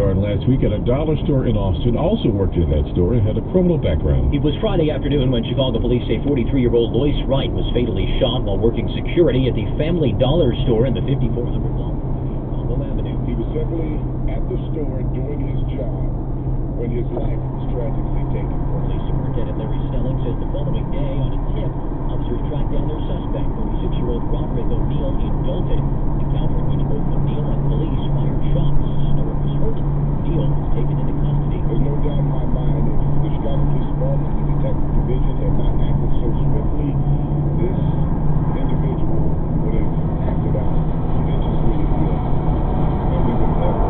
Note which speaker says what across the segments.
Speaker 1: started last week at a dollar store in Austin, also worked in that store and had a criminal background.
Speaker 2: It was Friday afternoon when Chicago police say 43-year-old Lois Wright was fatally shot while working security at the Family Dollar store in the 5400 block of Combo Avenue.
Speaker 3: He was simply at the store doing his job when his life was tragically taken.
Speaker 2: Police Superintendent Larry Snelling says the following day on a tip, officers tracked down their suspect, 36-year-old Roderick O'Neill in Dalton. Encounter in which both O'Neill and police fired shots. Snowden was hurt. O'Neill was taken into custody.
Speaker 3: There's no doubt in my mind that if the Chicago Police Department and the Detective Division had not acted so swiftly, this individual would have acted out viciously and we would never have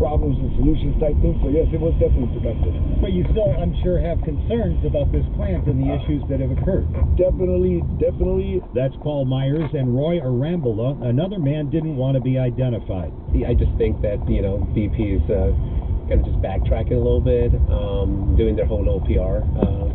Speaker 3: problems and solutions type thing. So yes, it was definitely productive.
Speaker 4: But you still, I'm sure, have concerns about this plant and the issues that have occurred.
Speaker 3: Definitely.
Speaker 4: That's Paul Myers, and Roy Arambola, another man, didn't want to be identified.
Speaker 5: I just think that, BP is kind of just backtracking a little bit, doing their whole OPR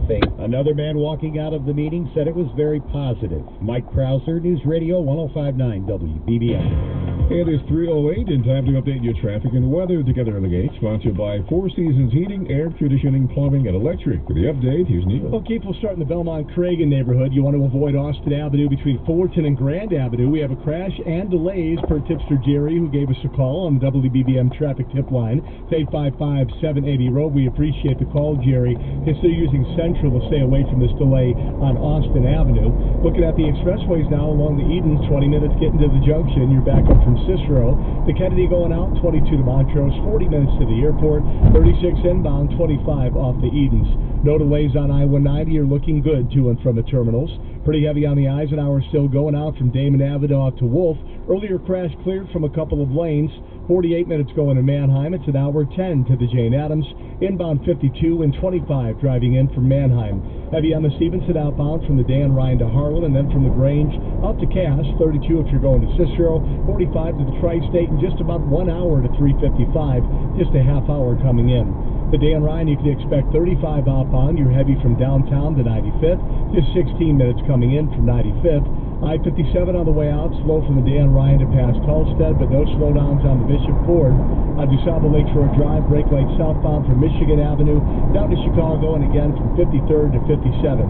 Speaker 5: thing.
Speaker 4: Another man walking out of the meeting said it was very positive. Mike Krauser, News Radio 105.9 WBBM.
Speaker 1: It is 3:08 and time to update your traffic and weather together in the gate. Sponsored by Four Seasons Heating, Air Conditioning, Plumbing, and Electric. For the update, here's Neil.
Speaker 6: Well, Keith, we'll start in the Belmont-Cragen neighborhood. You want to avoid Austin Avenue between Fullerton and Grand Avenue. We have a crash and delays per tipster Jerry, who gave us a call on the WBBM traffic tip line. It's 855-780 road. We appreciate the call, Jerry. Instead of using Central to stay away from this delay on Austin Avenue. Looking at the expressways now along the Edens, 20 minutes getting to the junction. You're back up from Cicero. The Kennedy going out, 22 to Montrose, 40 minutes to the airport, 36 inbound, 25 off the Edens. No delays on I-190. You're looking good to and from the terminals. Pretty heavy on the Eisenhower still going out from Damon Avenue out to Wolf. Earlier crash cleared from a couple of lanes. 48 minutes going to Manheim. It's an hour 10 to the Jane Addams. Inbound 52 and 25 driving in from Manheim. Heavy on the Stevenson outbound from the Dan Ryan to Harlan, and then from the Grange out to Cass. 32 if you're going to Cicero. 45 to the Tri-State, and just about 1 hour to 355. Just a half hour coming in. The Dan Ryan, you can expect 35 outbound. You're heavy from downtown to 95th. Just 16 minutes coming in from 95th. I-57 on the way out, slow from the Dan Ryan to past Halstead, but no slowdowns on the Bishop Ford. On DuSable Lakeshore Drive, brake light southbound from Michigan Avenue down to Chicago, and again from 53rd to 57.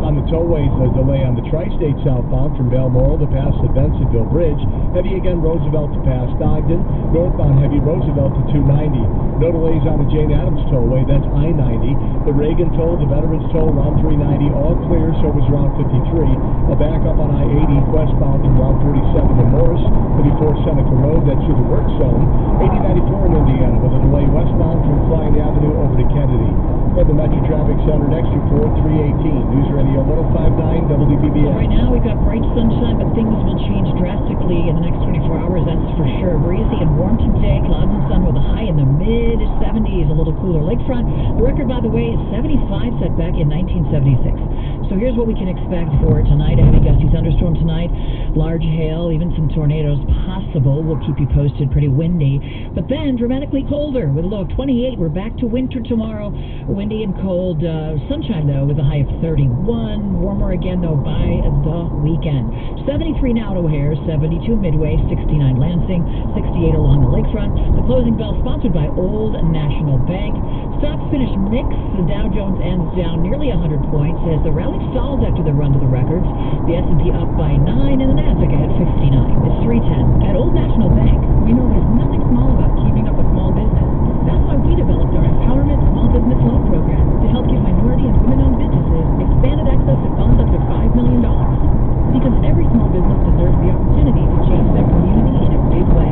Speaker 6: On the tollways, a delay on the Tri-State southbound from Balmoral to past the Bensonville Bridge. Heavy again Roosevelt to past Ogden. Northbound heavy Roosevelt to 290. No delays on the Jane Addams tollway, that's I-90. The Reagan toll, the Veterans toll, Route 390, all clear, so was Route 53. A backup on I-80 westbound from Route 47 to Morris before Seneca Road, that's through the work zone. 8094 in Indiana with a delay westbound from Flying Avenue over to Kennedy. For the Metro Traffic Center, next report 318. News Radio 105.9 WBBM.
Speaker 7: Right now we've got bright sunshine, but things will change drastically in the next 24 hours, that's for sure. Breezy and warm today, clouds and sun with a high in the mid-70s, a little cooler lakefront. The record, by the way, is 75 set back in 1976. So here's what we can expect for tonight. A heavy gusty thunderstorm tonight, large hail, even some tornadoes possible. We'll keep you posted, pretty windy. But then dramatically colder with a low of 28. We're back to winter tomorrow. Windy and cold, sunshine though with a high of 31. Warmer again though by the weekend. 73 now at O'Hare, 72 Midway, 69 Lansing, 68 along the lakefront. The closing bell sponsored by Old National Bank. Stocks finish mixed. The Dow Jones ends down nearly 100 points as the rally stalls after the run to the records. The S&P up by 9 and the Nasdaq at 59. It's 310. At Old National Bank, we know there's nothing small about keeping up a small business. That's why we developed our Empowerment Small Business Loan Program to help give minority and women-owned businesses expanded access to funds up to $5 million. Because every small business deserves the opportunity to change their community in a big way.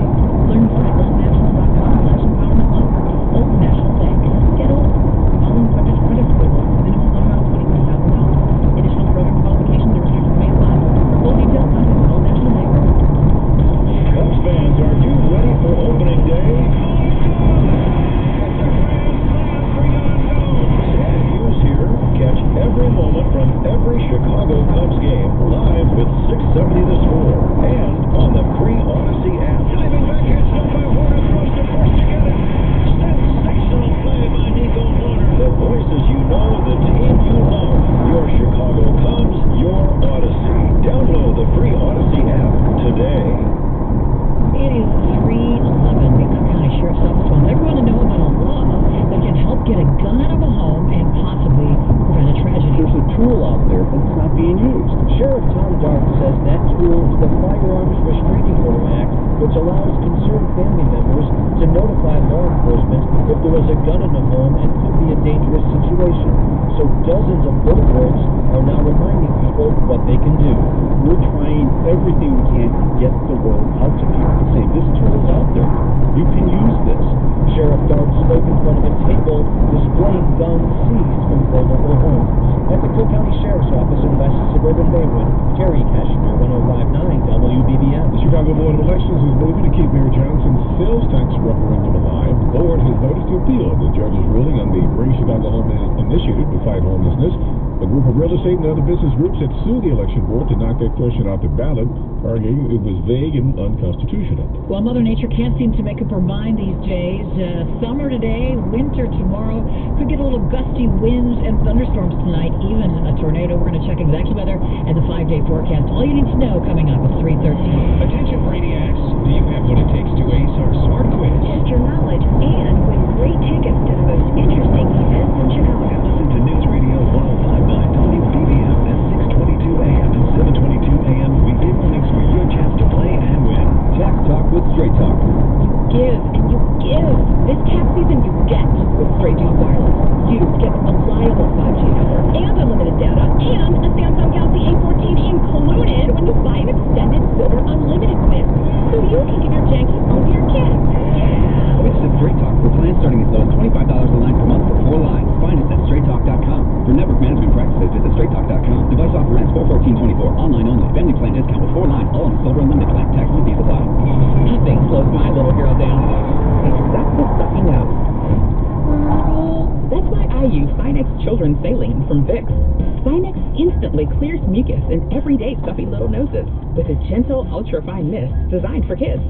Speaker 7: Learn more at oldnational.com/empowerment loan. Old National Bank. Get old. Following subject to credit approval. Minimum loan amount $25,000. Additional program qualifications and restrictions may apply. For full details, contact Old National Bank.
Speaker 1: Cubs fans, are you ready for opening day? News here. Catch every moment from every Chicago Cubs game live with 670 The Score and on the free Odyssey app. Diving back here, still by Warner, throws to first to get it. Sensational play by Nico Warner. The voices you know, the team you love. Your Chicago Cubs, your Odyssey. Download the free Odyssey app today.
Speaker 7: It is 3:11. The Cook County Sheriff's Office wants everyone to know about a law that can help get a gun out of a home and possibly prevent a tragedy.
Speaker 2: There's a tool out there, but it's not being used. Sheriff Tom Dart says that tool is the Firearms Restraining Order Act, which allows concerned family members to notify law enforcement if there was a gun in the home and could be a dangerous situation. So dozens of billboards are now reminding people what they can do.
Speaker 8: We're trying everything we can to get the word out to people to say this tool is out there. You can use this.
Speaker 2: Sheriff Dart spoke in front of a table displaying guns seized from vulnerable homes. At the Cook County Sheriff's Office in West Suburban Maywood, Terry Kashner, 105.9 WBBM.
Speaker 1: The Chicago Board of Elections is moving to keep Mayor Johnson's sales tax referendum alive. The board has noticed to appeal the judge's ruling on the Bring Chicago Home initiative to fight homelessness. A group of real estate and other business groups had sued the election board to knock that question off the ballot, arguing it was vague and unconstitutional.
Speaker 7: Well, Mother Nature can't seem to make up her mind these days. Summer today, winter tomorrow. Could get a little gusty winds and thunderstorms tonight, even a tornado. We're going to check into AccuWeather and the 5-day forecast. All you need to know coming up at 3:13.
Speaker 9: Attention Brainiacs, do you have what it takes to ace our smart quiz?
Speaker 10: Test your knowledge and win great tickets to the most interesting events in Chicago.
Speaker 9: Listen to News Radio 105.9 WBBM at 6:22 a.m. and 7:22 a.m. weekday mornings for your chance to play and win.
Speaker 8: Tax Talk with Straight Talk.
Speaker 10: Give and you give. This tax season you get with Straight Talk Wireless. You get reliable 5G network and unlimited data and a Samsung Galaxy A14 included when you buy an extended Silver Unlimited plan. So you can give your janky phone to your kids.
Speaker 8: Switch to Straight Talk for plans starting as low as $25 a line per month for 4 lines. Find us at straighttalk.com. For network management practices, visit straighttalk.com. Device offer ends 4/14/24. Online only. Family plan discount with 4 lines. All on the Silver Unlimited plan. Tax and fees apply.
Speaker 7: Nothing slows my little girl down. Except the stuffy nose. That's why I use Sinex Children's Saline from Vicks. Sinex instantly clears mucus in everyday stuffy little noses with a gentle, ultra-fine mist designed for kids.